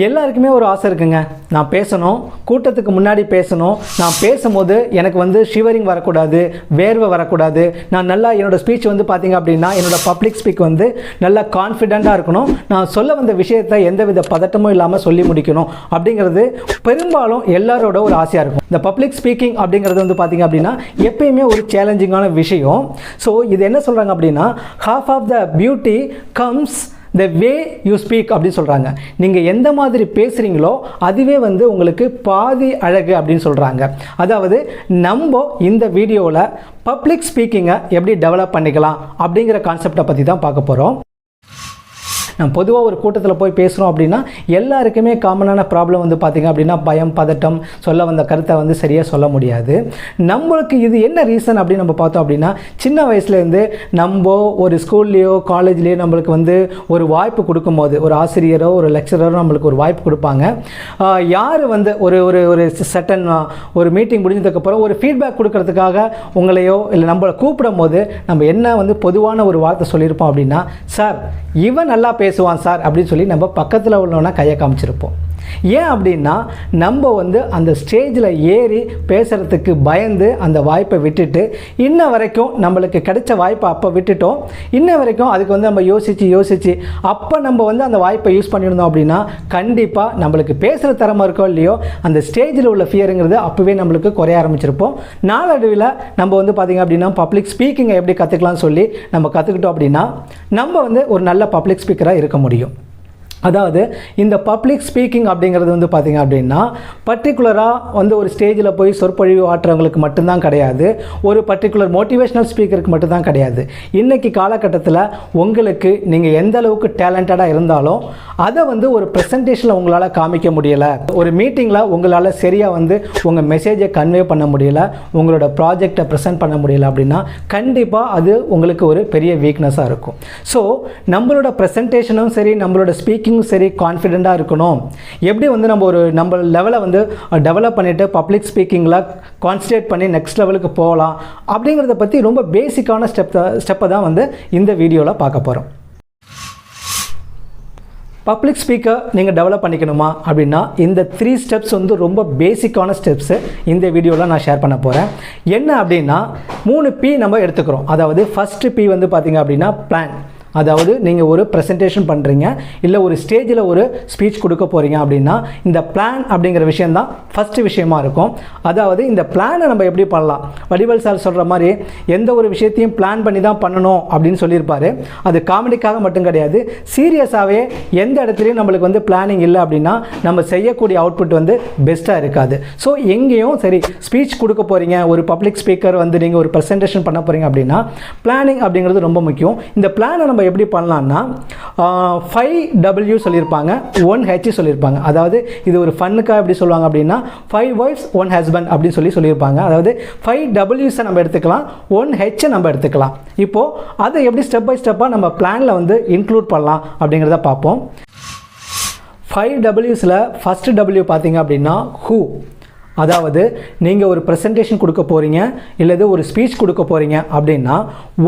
எல்லாருக்குமே ஒரு ஆசை இருக்குங்க. நான் பேசணும், கூட்டத்துக்கு முன்னாடி பேசணும், நான் பேசும்போது எனக்கு வந்து ஷிவரிங் வரக்கூடாது, வேர்வை வரக்கூடாது, நான் நல்லா என்னோடய ஸ்பீச் வந்து பார்த்திங்க அப்படின்னா என்னோடய பப்ளிக் ஸ்பீக் வந்து நல்லா கான்ஃபிடெண்ட்டாக இருக்கணும், நான் சொல்ல வந்த விஷயத்தை எந்தவித பதட்டமும் இல்லாமல் சொல்லி முடிக்கணும் அப்படிங்கிறது பெரும்பாலும் எல்லாரோட ஒரு ஆசையாக இருக்கும். இந்த பப்ளிக் ஸ்பீக்கிங் அப்படிங்கிறது வந்து பார்த்திங்க அப்படின்னா எப்பயுமே ஒரு சேலஞ்சிங்கான விஷயம். ஸோ இது என்ன சொல்கிறாங்க அப்படின்னா, half of the beauty comes the way you speak அப்படின்னு சொல்கிறாங்க. நீங்கள் எந்த மாதிரி பேசுகிறீங்களோ அதுவே வந்து உங்களுக்கு பாதி அழகு அப்படின்னு சொல்கிறாங்க. அதாவது நம்ம இந்த வீடியோவில் பப்ளிக் ஸ்பீக்கிங்கை எப்படி டெவலப் பண்ணிக்கலாம் அப்படிங்கிற கான்செப்டை பற்றி தான் பார்க்க போகிறோம். நம்ம பொதுவாக ஒரு கூட்டத்தில் போய் பேசுகிறோம் அப்படின்னா எல்லாருக்குமே காமனான ப்ராப்ளம் வந்து பார்த்திங்க அப்படின்னா பயம், பதட்டம், சொல்ல வந்த கருத்தை வந்து சரியாக சொல்ல முடியாது. நம்மளுக்கு இது என்ன ரீசன் அப்படின்னு நம்ம பார்த்தோம் அப்படின்னா, சின்ன வயசுலேருந்து நம்ம ஒரு ஸ்கூல்லையோ காலேஜ்லேயோ நம்மளுக்கு வந்து ஒரு வாய்ப்பு கொடுக்கும்போது, ஒரு ஆசிரியரோ ஒரு லெக்சரரோ நம்மளுக்கு ஒரு வாய்ப்பு கொடுப்பாங்க. யார் வந்து ஒரு ஒரு ஒரு சட்டன் ஒரு மீட்டிங் முடிஞ்சதுக்கப்புறம் ஒரு ஃபீட்பேக் கொடுக்கறதுக்காக உங்களையோ இல்லை நம்மளை கூப்பிடும் போது நம்ம என்ன வந்து பொதுவான ஒரு வார்த்தை சொல்லியிருப்போம் அப்படின்னா, சார் இவன் நல்லா பேசுவான் சார் அப்படின்னு சொல்லி நம்ம பக்கத்தில் உள்ளவனா கையை காமிச்சிருப்போம். ஏன் அப்படின்னா நம்ம வந்து அந்த ஸ்டேஜில் ஏறி பேசுகிறதுக்கு பயந்து அந்த வாய்ப்பை விட்டுட்டு இன்ன வரைக்கும் நம்மளுக்கு கிடைச்ச வாய்ப்பை அப்போ விட்டுட்டோம். இன்ன வரைக்கும் அதுக்கு வந்து நம்ம யோசித்து அப்போ நம்ம வந்து அந்த வாய்ப்பை யூஸ் பண்ணியிருந்தோம் அப்படின்னா கண்டிப்பாக நம்மளுக்கு பேசுகிற திறமை இருக்கோ இல்லையோ அந்த ஸ்டேஜில் உள்ள ஃபியருங்கிறது அப்போவே நம்மளுக்கு குறைய ஆரம்பிச்சிருப்போம். நாளடைவில் நம்ம வந்து பார்த்திங்க அப்படின்னா பப்ளிக் ஸ்பீக்கிங்கை எப்படி கற்றுக்கலாம்னு சொல்லி நம்ம கற்றுக்கிட்டோம் அப்படின்னா நம்ம வந்து ஒரு நல்ல பப்ளிக் ஸ்பீக்கராக இருக்க முடியும். அதாவது இந்த பப்ளிக் ஸ்பீக்கிங் அப்படிங்கிறது வந்து பார்த்திங்க அப்படின்னா பர்டிகுலராக வந்து ஒரு ஸ்டேஜில் போய் சொற்பொழிவு ஆற்றுறவங்களுக்கு மட்டும்தான் கிடையாது, ஒரு பர்டிகுலர் மோட்டிவேஷ்னல் ஸ்பீக்கருக்கு மட்டும்தான் கிடையாது. இன்றைக்கி காலகட்டத்தில் உங்களுக்கு நீங்கள் எந்த அளவுக்கு டேலண்டடாக இருந்தாலும் அதை வந்து ஒரு ப்ரெசன்டேஷனில் உங்களால் காமிக்க முடியலை, ஒரு மீட்டிங்கில் உங்களால் சரியாக வந்து உங்கள் மெசேஜை கன்வே பண்ண முடியலை, உங்களோட ப்ராஜெக்டை ப்ரெசென்ட் பண்ண முடியலை அப்படின்னா கண்டிப்பாக அது உங்களுக்கு ஒரு பெரிய வீக்னஸாக இருக்கும். ஸோ நம்மளோட ப்ரெசன்டேஷனும் சரி நம்மளோட ஸ்பீக்கிங் சரி கான்ஃபிடென்ட்டாக இருக்கணும். எப்படி வந்து நம்ம லெவலை வந்து டெவலப் பண்ணிவிட்டு பப்ளிக் ஸ்பீக்கிங்கில் கான்சன்ட்ரேட் பண்ணி நெக்ஸ்ட் லெவலுக்கு போகலாம் அப்படிங்கிறத பற்றி ரொம்ப பேசிக்கான ஸ்டெப்பை தான் வந்து இந்த வீடியோவில் பார்க்க போகிறோம். பப்ளிக் ஸ்பீக்கர் நீங்கள் டெவலப் பண்ணிக்கணுமா அப்படின்னா இந்த 3 ஸ்டெப்ஸ் வந்து ரொம்ப பேசிக்கான ஸ்டெப்ஸு இந்த வீடியோவில் நான் ஷேர் பண்ண போகிறேன். என்ன அப்படின்னா 3 P நம்ம எடுத்துக்கிறோம். அதாவது ஃபஸ்ட்டு P வந்து பார்த்திங்க அப்படின்னா பிளான். அதாவது நீங்கள் ஒரு ப்ரெசன்டேஷன் பண்ணுறீங்க இல்லை ஒரு ஸ்டேஜில் ஒரு ஸ்பீச் கொடுக்க போகிறீங்க அப்படின்னா இந்த பிளான் அப்படிங்கிற விஷயந்தான் ஃபஸ்ட்டு விஷயமா இருக்கும். அதாவது இந்த பிளானை நம்ம எப்படி பண்ணலாம், வடிவேல் சார் சொல்கிற மாதிரி எந்த ஒரு விஷயத்தையும் பிளான் பண்ணி தான் பண்ணணும் அப்படின்னு சொல்லியிருப்பார். அது காமெடிக்காக மட்டும் கிடையாது, சீரியஸாகவே எந்த இடத்துலையும் நம்மளுக்கு வந்து பிளானிங் இல்லை அப்படின்னா நம்ம செய்யக்கூடிய அவுட்புட் வந்து பெஸ்ட்டாக இருக்காது. ஸோ எங்கேயும் சரி ஸ்பீச் கொடுக்க போகிறீங்க, ஒரு பப்ளிக் ஸ்பீக்கர் வந்து நீங்கள் ஒரு ப்ரெசன்டேஷன் பண்ண போகிறீங்க அப்படின்னா பிளானிங் அப்படிங்கிறது ரொம்ப முக்கியம். இந்த பிளானை நம்ம எப்படி பண்ணலாம்னா 5W சொல்லியிருப்பாங்க, 1H சொல்லியிருப்பாங்க. அதாவது இது ஒரு ஃபன்னுக்காக எப்படி சொல்லுவாங்க அப்படின்னா 5 wives 1 husband அப்படின்னு சொல்லியிருப்பாங்க. அதாவது 5Wஸை நம்ம எடுத்துக்கலாம், 1H நம்ம எடுத்துக்கலாம். இப்போது அதை எப்படி ஸ்டெப் பை ஸ்டெப்பாக நம்ம பிளானில் வந்து இன்க்ளூட் பண்ணலாம் அப்படிங்கிறத பார்ப்போம். 5Wஸில் ஃபஸ்ட்டு W பார்த்திங்க அப்படின்னா ஹூ. அதாவது நீங்கள் ஒரு ப்ரெசன்டேஷன் கொடுக்க போகிறீங்க இல்லது ஒரு ஸ்பீச் கொடுக்க போகிறீங்க அப்படின்னா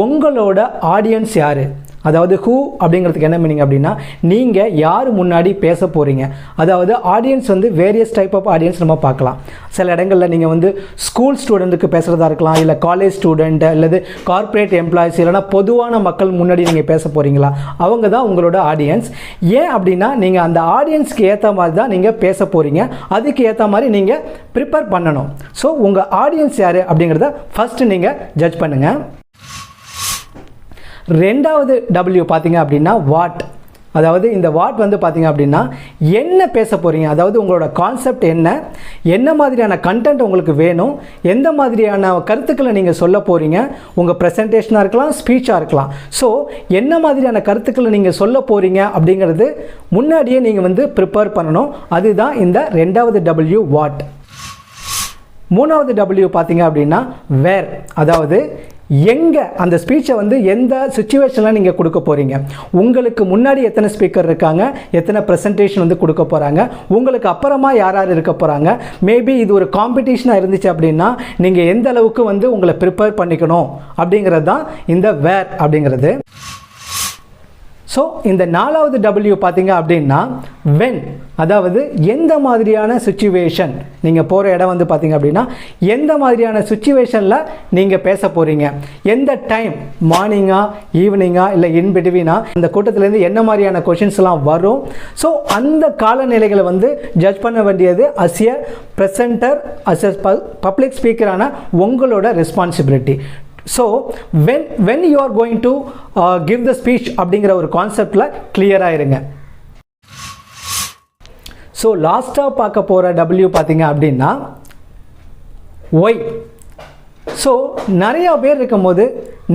உங்களோட ஆடியன்ஸ் யார், அதாவது ஹூ அப்படிங்கிறதுக்கு என்ன மீனிங் அப்படின்னா நீங்கள் யார் முன்னாடி பேச போகிறீங்க. அதாவது ஆடியன்ஸ் வந்து வேரியஸ் டைப் ஆஃப் ஆடியன்ஸ் நம்ம பார்க்கலாம். சில இடங்களில் நீங்கள் வந்து ஸ்கூல் ஸ்டூடெண்ட்டுக்கு பேசுகிறதா இருக்கலாம், இல்லை காலேஜ் ஸ்டூடெண்ட் அல்லது கார்ப்பரேட் எம்ப்ளாயிஸ், இல்லைனா பொதுவான மக்கள் முன்னாடி நீங்கள் பேச போகிறீங்களா, அவங்க தான் உங்களோட ஆடியன்ஸ். ஏன் அப்படின்னா நீங்கள் அந்த ஆடியன்ஸ்க்கு ஏற்ற மாதிரி தான் நீங்கள் பேச போகிறீங்க, அதுக்கு ஏற்ற மாதிரி நீங்கள் ப்ரிப்பேர் பண்ணணும். ஸோ உங்கள் ஆடியன்ஸ் யார் அப்படிங்கிறத ஃபஸ்ட்டு நீங்கள் ஜட்ஜ் பண்ணுங்கள். ரெண்டாவது W பார்த்திங்க அப்படின்னா வாட். அதாவது இந்த வாட் வந்து பார்த்திங்க அப்படின்னா என்ன பேச போகிறீங்க, அதாவது உங்களோட கான்செப்ட் என்ன மாதிரியான கண்டென்ட் உங்களுக்கு வேணும், எந்த மாதிரியான கருத்துக்களை நீங்கள் சொல்ல போகிறீங்க, உங்கள் ப்ரெசன்டேஷனாக இருக்கலாம், ஸ்பீச்சாக இருக்கலாம். ஸோ என்ன மாதிரியான கருத்துக்களை நீங்கள் சொல்ல போகிறீங்க அப்படிங்கிறது முன்னாடியே நீங்கள் வந்து ப்ரிப்பேர் பண்ணணும். அதுதான் இந்த ரெண்டாவது W வாட். மூணாவது W பார்த்திங்க அப்படின்னா வேர். அதாவது எங்கே அந்த ஸ்பீச்சை வந்து எந்த சுச்சுவேஷனில் நீங்கள் கொடுக்க போகிறீங்க, உங்களுக்கு முன்னாடி எத்தனை ஸ்பீக்கர் இருக்காங்க, எத்தனை ப்ரெசன்டேஷன் வந்து கொடுக்க போகிறாங்க, உங்களுக்கு அப்புறமா யார் யார் இருக்க போகிறாங்க, மேபி இது ஒரு காம்படிஷனாக இருந்துச்சு அப்படின்னா நீங்கள் எந்த அளவுக்கு வந்து உங்களை ப்ரிப்பேர் பண்ணிக்கணும் அப்படிங்கிறது தான் இந்த வேர் அப்படிங்கிறது. ஸோ இந்த நாலாவது W பார்த்தீங்க அப்படின்னா வென், அதாவது எந்த மாதிரியான சுச்சுவேஷன், நீங்கள் போகிற இடம் வந்து பார்த்தீங்க அப்படின்னா எந்த மாதிரியான சுச்சுவேஷனில் நீங்கள் பேச போகிறீங்க, எந்த டைம், மார்னிங்கா ஈவினிங்கா இல்லை இன் பிட்வீனா, அந்த கூட்டத்திலேருந்து என்ன மாதிரியான கொஷின்ஸ்லாம் வரும். ஸோ அந்த காலநிலைகளை வந்து ஜட்ஜ் பண்ண வேண்டியது as a presenter, as a public ஸ்பீக்கரான உங்களோட responsibility. So when you are going to give the speech அப்படிங்கிற ஒரு கான்செப்டில் கிளியராக இருங்க. ஸோ லாஸ்ட்டாக பார்க்க போகிற W பார்த்தீங்க அப்படின்னா ஒய். ஸோ நிறையா பேர் இருக்கும்போது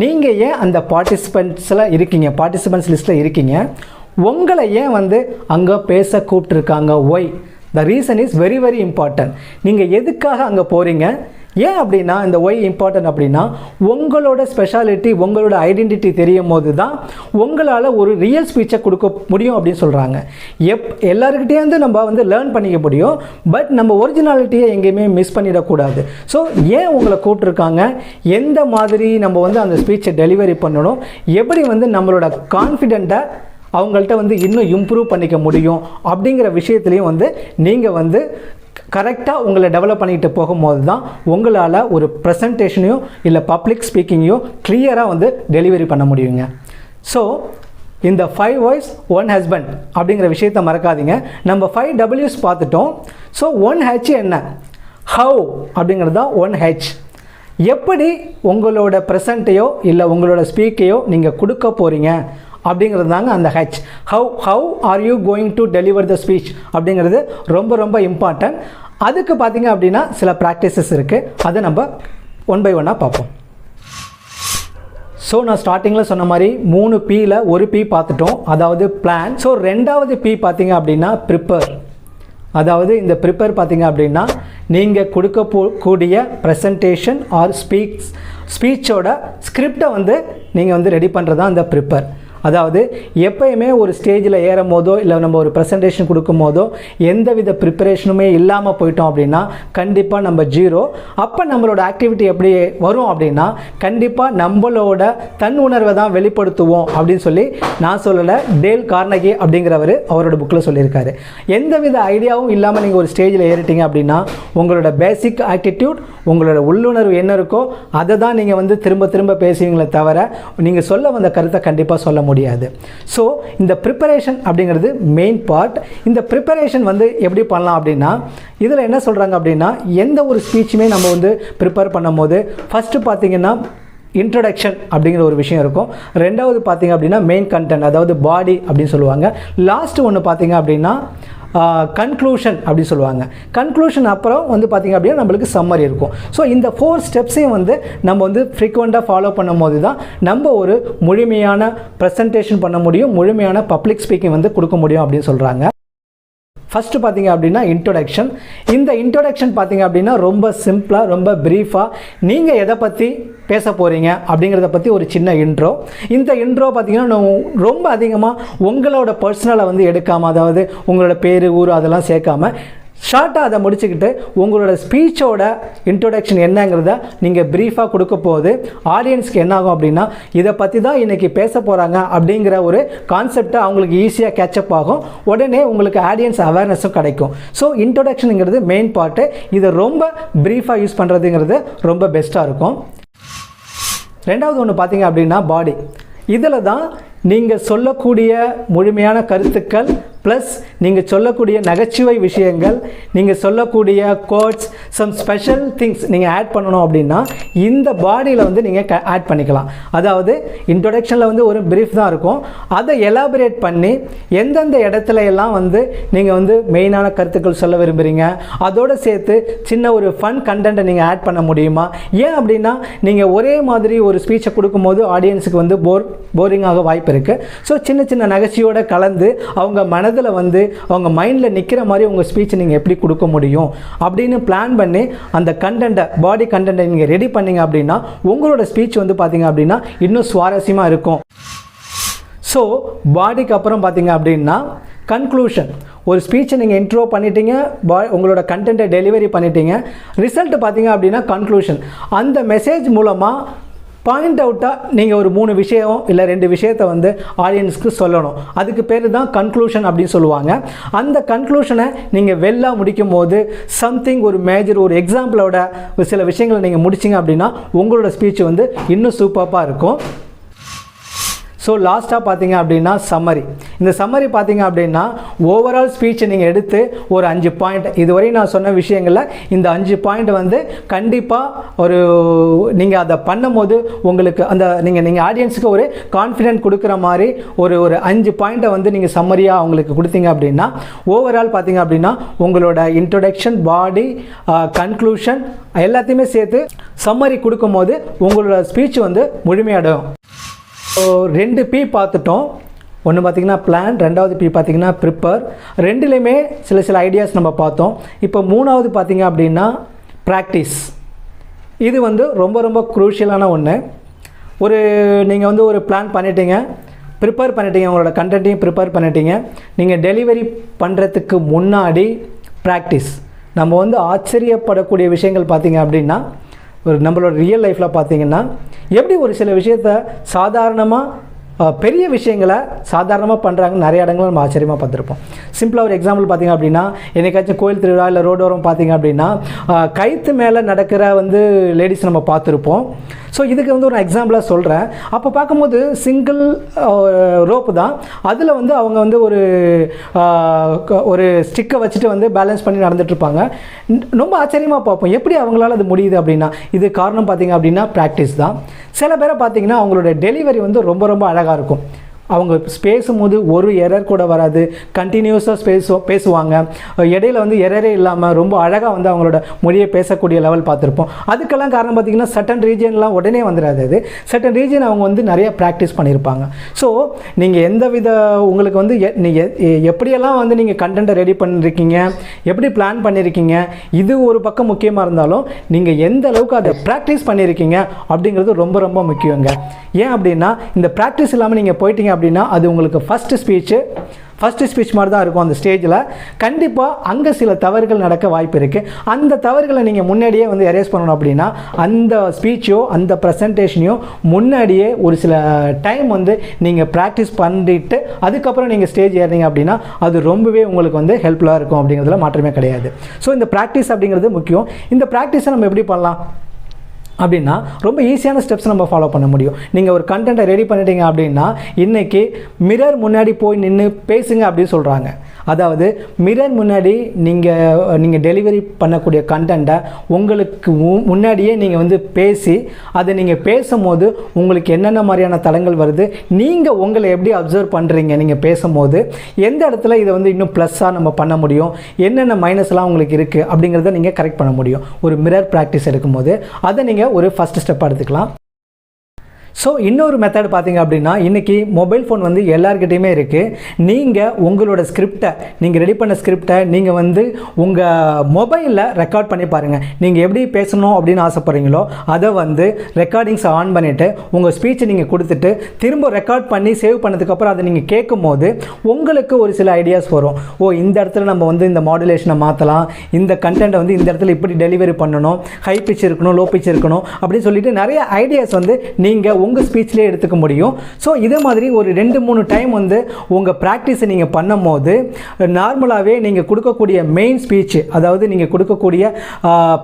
நீங்கள் ஏன் அந்த பார்ட்டிசிபெண்ட்ஸ் லிஸ்ட்டில் இருக்கீங்க, உங்களை ஏன் வந்து அங்கே பேச கூப்பிட்டுருக்காங்க, why. The reason is very very important. நீங்கள் எதுக்காக அங்கே போகிறீங்க, ஏன் அப்படின்னா இந்த ஒய் இம்பார்ட்டன்ட் அப்படின்னா உங்களோட ஸ்பெஷாலிட்டி, உங்களோட ஐடென்டிட்டி தெரியும் போது தான் உங்களால் ஒரு ரியல் ஸ்பீச்சை கொடுக்க முடியும் அப்படின்னு சொல்கிறாங்க. எல்லாருக்கிட்டேருந்து நம்ம வந்து லேர்ன் பண்ணிக்க முடியும், பட் நம்ம ஒரிஜினாலிட்டியை எங்கேயுமே மிஸ் பண்ணிடக்கூடாது. ஸோ ஏன் உங்களை கூப்பிட்ருக்காங்க, எந்த மாதிரி நம்ம வந்து அந்த ஸ்பீச்சை டெலிவரி பண்ணணும், எப்படி வந்து நம்மளோட கான்ஃபிடென்ட்டை அவங்கள்ட்ட வந்து இன்னும் இம்ப்ரூவ் பண்ணிக்க முடியும் அப்படிங்கிற விஷயத்துலையும் வந்து நீங்கள் வந்து கரெக்டாக உங்களை டெவலப் பண்ணிக்கிட்டு போகும்போது தான் உங்களால் ஒரு ப்ரெசன்டேஷனையும் இல்லை பப்ளிக் ஸ்பீக்கிங்கையும் கிளியராக வந்து டெலிவரி பண்ண முடியுங்க. ஸோ இந்த 5 ஒய்ஸ் 1 ஹஸ்பண்ட் அப்படிங்கிற விஷயத்தை மறக்காதீங்க. நம்ம 5 W's பார்த்துட்டோம். ஸோ 1 H என்ன, ஹவு அப்படிங்கிறது தான் 1 H. எப்படி உங்களோட ப்ரெசண்ட்டையோ இல்லை உங்களோட ஸ்பீக்கையோ நீங்கள் கொடுக்க போகிறீங்க அப்படிங்கிறது தாங்க அந்த H. How are you going to deliver the speech அப்படிங்கிறது ரொம்ப ரொம்ப இம்பார்ட்டன்ட். அதுக்கு பார்த்தீங்க அப்படின்னா சில ப்ராக்டிசஸ் இருக்குது, அதை நம்ம ஒன் பை ஒன்னாக பார்ப்போம். ஸோ நான் ஸ்டார்டிங்கில் சொன்ன மாதிரி 3 Pயில் ஒரு P பார்த்துட்டோம், அதாவது பிளான். ஸோ 2வது P பார்த்தீங்க அப்படின்னா ப்ரிப்பேர். அதாவது இந்த ப்ரிப்பேர் பார்த்தீங்க அப்படின்னா நீங்கள் கொடுக்கக்கூடிய ப்ரெசன்டேஷன் ஆர் ஸ்பீச்சோட ஸ்கிரிப்டை வந்து நீங்கள் வந்து ரெடி பண்ணுறது தான் இந்த ப்ரிப்பேர். அதாவது எப்பயுமே ஒரு ஸ்டேஜில் ஏறும் போதோ இல்லை நம்ம ஒரு ப்ரெசன்டேஷன் கொடுக்கும் போதோ எந்தவித ப்ரிப்பரேஷனுமே இல்லாமல் போயிட்டோம் அப்படின்னா கண்டிப்பாக நம்ம ஜீரோ. அப்போ நம்மளோட ஆக்டிவிட்டி எப்படி வரும் அப்படின்னா கண்டிப்பாக நம்மளோட தன் உணர்வை தான் வெளிப்படுத்துவோம் அப்படின்னு சொல்லி நான் சொல்லலை, டேல் கார்னகி அப்படிங்கிறவர் அவரோட புக்கில் சொல்லியிருக்காரு. எந்தவித ஐடியாவும் இல்லாமல் நீங்கள் ஒரு ஸ்டேஜில் ஏறிட்டீங்க அப்படின்னா உங்களோட பேசிக் ஆட்டிடியூட், உங்களோட உள்ளுணர்வு என்ன இருக்கோ அதை தான் நீங்கள் வந்து திரும்ப திரும்ப பேசுவீங்களே தவிர நீங்கள் சொல்ல வந்த கருத்தை கண்டிப்பாக சொல்ல முடியாது. ஸோ இந்த ப்ரிப்பரேஷன் அப்படிங்கிறது மெயின் பார்ட். இந்த ப்ரிப்பரேஷன் வந்து எப்படி பண்ணலாம் அப்படின்னா இதில் என்ன சொல்கிறாங்க அப்படின்னா எந்த ஒரு ஸ்பீச்சுமே நம்ம வந்து ப்ரிப்பேர் பண்ணும் போது ஃபஸ்ட்டு பார்த்தீங்கன்னா இன்ட்ரடக்ஷன் அப்படிங்கிற ஒரு விஷயம் இருக்கும். 2வது பார்த்தீங்க அப்படின்னா மெயின் கண்டென்ட், அதாவது பாடி அப்படின்னு சொல்லுவாங்க. லாஸ்ட்டு ஒன்று பார்த்தீங்க அப்படின்னா கன்க்ளூஷன் அப்படி சொல்லுவாங்க. கன்க்ளூஷன் அப்புறம் வந்து பார்த்திங்க அப்படின்னா நம்மளுக்கு சம்மரி இருக்கும். ஸோ இந்த 4 ஸ்டெப்ஸையும் வந்து நம்ம வந்து ஃப்ரீக்வெண்ட்டாக ஃபாலோ பண்ணும் போது தான் நம்ம ஒரு முழுமையான ப்ரெசன்டேஷன் பண்ண முடியும், முழுமையான பப்ளிக் ஸ்பீக்கிங் வந்து கொடுக்க முடியும் அப்படின்னு சொல்கிறாங்க. ஃபஸ்ட்டு பார்த்தீங்க அப்படின்னா இன்ட்ரொடக்ஷன். இந்த இன்ட்ரொடக்ஷன் பார்த்தீங்க அப்படின்னா ரொம்ப சிம்பிளாக, ரொம்ப ப்ரீஃபாக நீங்கள் எதை பற்றி பேச போகிறீங்க அப்படிங்கிறத பற்றி ஒரு சின்ன இன்ட்ரோ. இந்த இன்ட்ரோ பார்த்தீங்கன்னா ரொம்ப அதிகமாக உங்களோட பர்சனலை வந்து எடுக்காமல், அதாவது உங்களோட பேர், ஊர் அதெல்லாம் சேர்க்காமல் ஷார்ட்டாக அதை முடிச்சுக்கிட்டு உங்களோட ஸ்பீச்சோட இன்ட்ரொடக்ஷன் என்னங்கிறத நீங்கள் ப்ரீஃபாக கொடுக்க போது ஆடியன்ஸ்க்கு என்ன ஆகும் அப்படின்னா இதை பற்றி தான் இன்றைக்கி பேச போகிறாங்க அப்படிங்கிற ஒரு கான்செப்டை அவங்களுக்கு ஈஸியாக கேட்சப் ஆகும். உடனே உங்களுக்கு ஆடியன்ஸ் அவேர்னஸும் கிடைக்கும். ஸோ இன்ட்ரொடக்ஷனுங்கிறது மெயின் பார்ட்டு. இதை ரொம்ப ப்ரீஃபாக யூஸ் பண்ணுறதுங்கிறது ரொம்ப பெஸ்ட்டாக இருக்கும். 2வது ஒன்று பார்த்தீங்க அப்படின்னா பாடி. இதில் தான் நீங்கள் சொல்லக்கூடிய முழுமையான கருத்துக்கள் ப்ளஸ் நீங்கள் சொல்லக்கூடிய நகைச்சுவை விஷயங்கள், நீங்கள் சொல்லக்கூடிய கோட்ஸ், சம் ஸ்பெஷல் திங்ஸ் நீங்கள் ஆட் பண்ணணும் அப்படின்னா இந்த பாடியில் வந்து நீங்கள் ஆட் பண்ணிக்கலாம். அதாவது இன்ட்ரொடக்ஷனில் வந்து ஒரு ப்ரீஃப் தான் இருக்கும், அதை எலாபரேட் பண்ணி எந்தெந்த இடத்துல எல்லாம் வந்து நீங்கள் வந்து மெயினான கருத்துக்கள் சொல்ல விரும்புகிறீங்க, அதோடு சேர்த்து சின்ன ஒரு ஃபன் கண்டென்ட்டை நீங்கள் ஆட் பண்ண முடியுமா. ஏன் அப்படின்னா நீங்கள் ஒரே மாதிரி ஒரு ஸ்பீச்சை கொடுக்கும்போது ஆடியன்ஸுக்கு வந்து போரிங்காக வாய்ப்பு இருக்குது. ஸோ சின்ன சின்ன நகைச்சுவையோடு கலந்து அவங்க மனதில் வந்து அவங்க மைண்டில் நிற்கிற மாதிரி உங்கள் ஸ்பீச்சை நீங்கள் எப்படி கொடுக்க முடியும் அப்படின்னு பிளான் பண்ணி அந்த கண்டென்ட்டை, பாடி கண்டென்ட்டை நீங்கள் ரெடி பண்ணிங்க அப்படின்னா உங்களோட ஸ்பீச் வந்து பார்த்தீங்க அப்படின்னா இன்னும் சுவாரஸ்யமாக இருக்கும். ஸோ பாடிக்கு அப்புறம் பார்த்தீங்க அப்படின்னா கன்க்ளூஷன். ஒரு ஸ்பீச்சை நீங்கள் இன்ட்ரோ பண்ணிட்டீங்க, உங்களோட கண்டென்ட்டை டெலிவரி பண்ணிட்டீங்க, ரிசல்ட் பார்த்தீங்க அப்படின்னா கன்க்ளூஷன். அந்த மெசேஜ் மூலமாக பாயிண்ட் அவுட்டாக நீங்கள் ஒரு 3 விஷயம் இல்லை 2 விஷயத்தை வந்து ஆடியன்ஸ்க்கு சொல்லணும். அதுக்கு பேர் தான் கன்க்ளூஷன் அப்படின்னு சொல்லுவாங்க. அந்த கன்க்ளூஷனை நீங்கள் வெல்லாக முடிக்கும் போது சம்திங் ஒரு மேஜர் ஒரு எக்ஸாம்பிளோட சில விஷயங்களை நீங்கள் முடிச்சிங்க அப்படின்னா உங்களோட ஸ்பீச் வந்து இன்னும் சூப்பராக இருக்கும். ஸோ லாஸ்ட்டாக பார்த்தீங்க அப்படின்னா சம்மரி. இந்த சம்மரி பார்த்தீங்க அப்படின்னா ஓவரால் ஸ்பீச்சை நீங்கள் எடுத்து ஒரு 5 பாயிண்ட், இதுவரை நான் சொன்ன விஷயங்களில் இந்த 5 பாயிண்ட் வந்து கண்டிப்பாக ஒரு நீங்கள் அதை பண்ணும்போது உங்களுக்கு அந்த நீங்கள் ஆடியன்ஸுக்கு ஒரு கான்ஃபிடென்ட் கொடுக்குற மாதிரி ஒரு 5 பாயிண்ட்டை வந்து நீங்கள் சம்மரியாக அவங்களுக்கு கொடுத்தீங்க அப்படின்னா ஓவரால் பார்த்தீங்க அப்படின்னா உங்களோட இன்ட்ரொடக்ஷன், பாடி, கன்க்ளூஷன் எல்லாத்தையுமே சேர்த்து சம்மரி கொடுக்கும்போது உங்களோட ஸ்பீச் வந்து முழுமையடையும். 2 P பார்த்துட்டோம். ஒன்று பார்த்திங்கன்னா பிளான், 2வது P பார்த்திங்கன்னா ப்ரிப்பேர். ரெண்டுலேயுமே சில ஐடியாஸ் நம்ம பார்த்தோம். இப்போ 3வது பார்த்திங்க அப்படின்னா ப்ராக்டிஸ். இது வந்து ரொம்ப க்ரூஷியலான ஒன்று. நீங்கள் வந்து ஒரு பிளான் பண்ணிட்டீங்க, ப்ரிப்பேர் பண்ணிட்டீங்க, உங்களோட கண்டென்ட்டையும் ப்ரிப்பேர் பண்ணிட்டீங்க. நீங்கள் டெலிவரி பண்ணுறதுக்கு முன்னாடி ப்ராக்டிஸ். நம்ம வந்து ஆச்சரியப்படக்கூடிய விஷயங்கள் பார்த்திங்க அப்படின்னா நம்மளோட ரியல் லைஃப்பில் பார்த்தீங்கன்னா எப்படி ஒரு சில விஷயத்தை சாதாரணமாக பெரிய விஷயங்களை சாதாரணமாக பண்ணுறாங்க நிறைய இடங்கள் நம்ம ஆச்சரியமாக பார்த்துருப்போம். சிம்பிளாக ஒரு எக்ஸாம்பிள் பார்த்திங்க அப்படின்னா என்னைக்காச்சும் கோயில் திருவிழா இல்லை ரோடோரம் பார்த்திங்க அப்படின்னா கைத்து மேலே நடக்கிற வந்து லேடிஸ் நம்ம பார்த்துருப்போம். ஸோ இதுக்கு வந்து ஒரு எக்ஸாம்பிளாக சொல்கிறேன். அப்போ பார்க்கும்போது சிங்கிள் ரோப்பு தான், அதில் வந்து அவங்க வந்து ஒரு ஸ்டிக்கை வச்சுட்டு வந்து பேலன்ஸ் பண்ணி நடந்துகிட்ருப்பாங்க. ரொம்ப ஆச்சரியமாக பார்ப்போம் எப்படி அவங்களால அது முடியுது அப்படின்னா. இது காரணம் பார்த்திங்க அப்படின்னா ப்ராக்டிஸ் தான். சில பேரை பார்த்திங்கன்னா அவங்களோட டெலிவரி வந்து ரொம்ப அழகாக இருக்கும். அவங்க பேசும்போது ஒரு எரர் கூட வராது, கண்டினியூஸாக பேசுவாங்க. இடையில வந்து எரரே இல்லாமல் ரொம்ப அழகாக வந்து அவங்களோட மொழியை பேசக்கூடிய லெவல் பார்த்துருப்போம். அதுக்கெல்லாம் காரணம் பார்த்திங்கன்னா சர்டன் ரீஜன்லாம் உடனே வந்துடாது. அது சர்டன் ரீஜன் அவங்க வந்து நிறைய ப்ராக்டிஸ் பண்ணியிருப்பாங்க. ஸோ நீங்கள் எந்த வித உங்களுக்கு வந்து நீங்கள் எப்படியெல்லாம் வந்து நீங்கள் கண்டென்ட்டை ரெடி பண்ணியிருக்கீங்க, எப்படி பிளான் பண்ணியிருக்கீங்க, இது ஒரு பக்கம் முக்கியமாக இருந்தாலும் நீங்கள் எந்த அளவுக்கு அதை ப்ராக்டிஸ் பண்ணியிருக்கீங்க அப்படிங்கிறது ரொம்ப முக்கியங்க. ஏன் அப்படின்னா இந்த ப்ராக்டிஸ் இல்லாமல் நீங்கள் போயிட்டீங்க அப்படின்னா அது உங்களுக்கு ஃபஸ்ட்டு ஸ்பீச் மாதிரி தான் இருக்கும். அந்த ஸ்டேஜில் கண்டிப்பாக அங்கே சில தவறுகள் நடக்க வாய்ப்பு இருக்குது. அந்த தவறுகளை நீங்கள் முன்னாடியே வந்து எரேஸ் பண்ணணும் அப்படின்னா அந்த ஸ்பீச்சோ அந்த ப்ரெசன்டேஷனையோ முன்னாடியே ஒரு சில டைம் வந்து நீங்கள் ப்ராக்டிஸ் பண்ணிட்டு அதுக்கப்புறம் நீங்கள் ஸ்டேஜ் ஏறிங்க அப்படின்னா அது ரொம்பவே உங்களுக்கு வந்து ஹெல்ப்ஃபுல்லாக இருக்கும் அப்படிங்கிறதுல மாற்றமே கிடையாது. ஸோ இந்த ப்ராக்டிஸ் அப்படிங்கிறது முக்கியம். இந்த ப்ராக்டிஸை நம்ம எப்படி பண்ணலாம் அப்படின்னா ரொம்ப ஈஸியான ஸ்டெப்ஸ் நம்ம ஃபாலோ பண்ண முடியும். நீங்கள் ஒரு கண்டென்ட்டை ரெடி பண்ணிட்டீங்க அப்படின்னா இன்றைக்கி மிரர் முன்னாடி போய் நின்று பேசுங்க அப்படின்னு சொல்கிறாங்க. அதாவது மிரர் முன்னாடி நீங்கள் டெலிவரி பண்ணக்கூடிய கண்டென்ட்டை உங்களுக்கு முன்னாடியே நீங்கள் வந்து பேசி அதை நீங்கள் பேசும்போது உங்களுக்கு என்னென்ன மாதிரியான தடங்கள் வருது, நீங்கள் உங்களை எப்படி அப்சர்வ் பண்ணுறீங்க, நீங்கள் பேசும்போது எந்த இடத்துல இதை வந்து இன்னும் ப்ளஸ்ஸாக நம்ம பண்ண முடியும், என்னென்ன மைனஸ்லாம் உங்களுக்கு இருக்குது அப்படிங்கிறத நீங்கள் கரெக்ட் பண்ண முடியும். ஒரு மிரர் ப்ராக்டிஸ் எடுக்கும்போது அதை நீங்கள் ஒரு ஃபஸ்ட் ஸ்டெப்பாக எடுத்துக்கலாம். ஸோ இன்னொரு மெத்தட் பார்த்திங்க அப்படின்னா இன்றைக்கி மொபைல் ஃபோன் வந்து எல்லாருக்கிட்டையுமே இருக்குது. நீங்கள் உங்களோட ஸ்கிரிப்டை நீங்கள் ரெடி பண்ண ஸ்கிரிப்டை நீங்கள் வந்து உங்கள் மொபைலில் ரெக்கார்ட் பண்ணி பாருங்கள். நீங்கள் எப்படி பேசணும் அப்படின்னு ஆசைப்பட்றீங்களோ அதை வந்து ரெக்கார்டிங்ஸை ஆன் பண்ணிவிட்டு உங்கள் ஸ்பீச்சை நீங்கள் கொடுத்துட்டு திரும்ப ரெக்கார்ட் பண்ணி சேவ் பண்ணதுக்கப்புறம் அதை நீங்கள் கேட்கும் போது உங்களுக்கு ஒரு சில ஐடியாஸ் வரும். இந்த இடத்துல நம்ம வந்து இந்த மாடுலேஷனை மாற்றலாம், இந்த கண்டென்ட்டை வந்து இந்த இடத்துல இப்படி டெலிவரி பண்ணணும், ஹை பிச் இருக்கணும், லோ பிச் இருக்கணும் அப்படின்னு சொல்லிட்டு நிறைய ஐடியாஸ் வந்து நீங்கள் உங்கள் ஸ்பீச்லேயே எடுத்துக்க முடியும். ஸோ இதே மாதிரி ஒரு 2-3 டைம் வந்து உங்கள் ப்ராக்டிஸை நீங்கள் பண்ணும் போது நார்மலாகவே நீங்கள் கொடுக்கக்கூடிய மெயின் ஸ்பீச், அதாவது நீங்கள் கொடுக்கக்கூடிய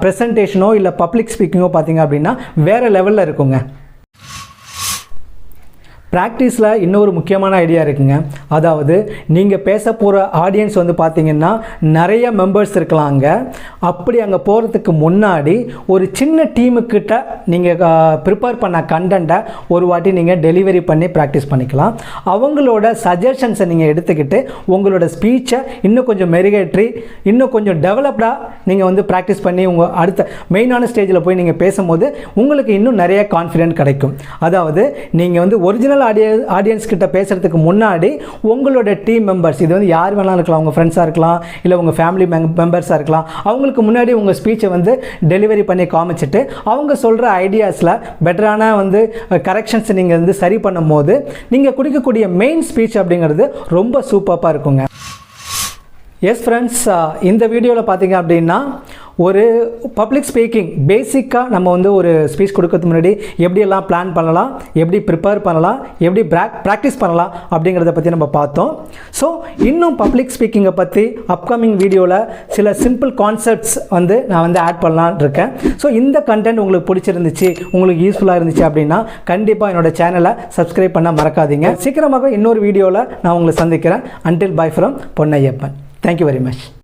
ப்ரெசன்டேஷனோ இல்லை பப்ளிக் ஸ்பீக்கிங்கோ பார்த்தீங்க அப்படின்னா வேறு லெவலில் இருக்குங்க. ப்ராக்டிஸில் இன்னொரு முக்கியமான ஐடியா இருக்குங்க. அதாவது நீங்கள் பேச போகிற ஆடியன்ஸ் வந்து பார்த்திங்கன்னா நிறைய மெம்பர்ஸ் இருக்கலாங்க. அப்படி அங்கே போகிறதுக்கு முன்னாடி ஒரு சின்ன டீமுக்கிட்ட நீங்கள் ப்ரிப்பேர் பண்ண கண்டென்ட்டை ஒரு வாட்டி நீங்கள் டெலிவரி பண்ணி ப்ராக்டிஸ் பண்ணிக்கலாம். அவங்களோட சஜஷன்ஸை நீங்கள் எடுத்துக்கிட்டு உங்களோட ஸ்பீச்சை இன்னும் கொஞ்சம் மெருகேற்றி இன்னும் கொஞ்சம் டெவலப்டாக நீங்கள் வந்து ப்ராக்டிஸ் பண்ணி உங்கள் அடுத்த மெயினான ஸ்டேஜில் போய் நீங்கள் பேசும்போது உங்களுக்கு இன்னும் நிறைய கான்ஃபிடென்ட் கிடைக்கும். அதாவது நீங்கள் வந்து ஒரிஜினல் ஆடியன்ஸ் கிட்ட பேசுறதுக்கு முன்னாடி உங்களோட டீம் மெம்பர்ஸ், இது வந்து யார் வேணாலும் இருக்கலாம், உங்கள் ஃப்ரெண்ட்ஸாக இருக்கலாம், இல்லை உங்கள் ஃபேமிலி மெம்பர்ஸாக இருக்கலாம், அவங்களுக்கு முன்னாடி உங்கள் ஸ்பீச்சை வந்து டெலிவரி பண்ணி காமிச்சிட்டு அவங்க சொல்கிற ஐடியாஸில் பெட்டரான வந்து கரெக்ஷன்ஸ் நீங்கள் வந்து சரி பண்ணும் போது நீங்கள் கொடுக்கக்கூடிய மெயின் ஸ்பீச் அப்படிங்கிறது ரொம்ப சூப்பராக இருக்குங்க. எஸ் ஃப்ரெண்ட்ஸ், இந்த வீடியோவில் பார்த்தீங்க அப்படின்னா ஒரு பப்ளிக் ஸ்பீக்கிங் பேசிக்காக நம்ம வந்து ஒரு ஸ்பீச் கொடுக்கறதுக்கு முன்னாடி எப்படியெல்லாம் பிளான் பண்ணலாம், எப்படி ப்ரிப்பேர் பண்ணலாம், எப்படி ப்ராக்டிஸ் பண்ணலாம் அப்படிங்கிறத பற்றி நம்ம பார்த்தோம். ஸோ இன்னும் பப்ளிக் ஸ்பீக்கிங்கை பற்றி அப்கமிங் வீடியோவில் சில சிம்பிள் கான்செப்ட்ஸ் வந்து நான் வந்து ஆட் பண்ணலான்னு இருக்கேன். ஸோ இந்த கண்டென்ட் உங்களுக்கு பிடிச்சிருந்துச்சு, உங்களுக்கு யூஸ்ஃபுல்லாக இருந்துச்சு அப்படின்னா கண்டிப்பாக என்னோட சேனலை சப்ஸ்கிரைப் பண்ண மறக்காதீங்க. சீக்கிரமாக இன்னொரு வீடியோவில் நான் உங்களை சந்திக்கிறேன். Until bye from Ponnaiyappan. Thank you very much.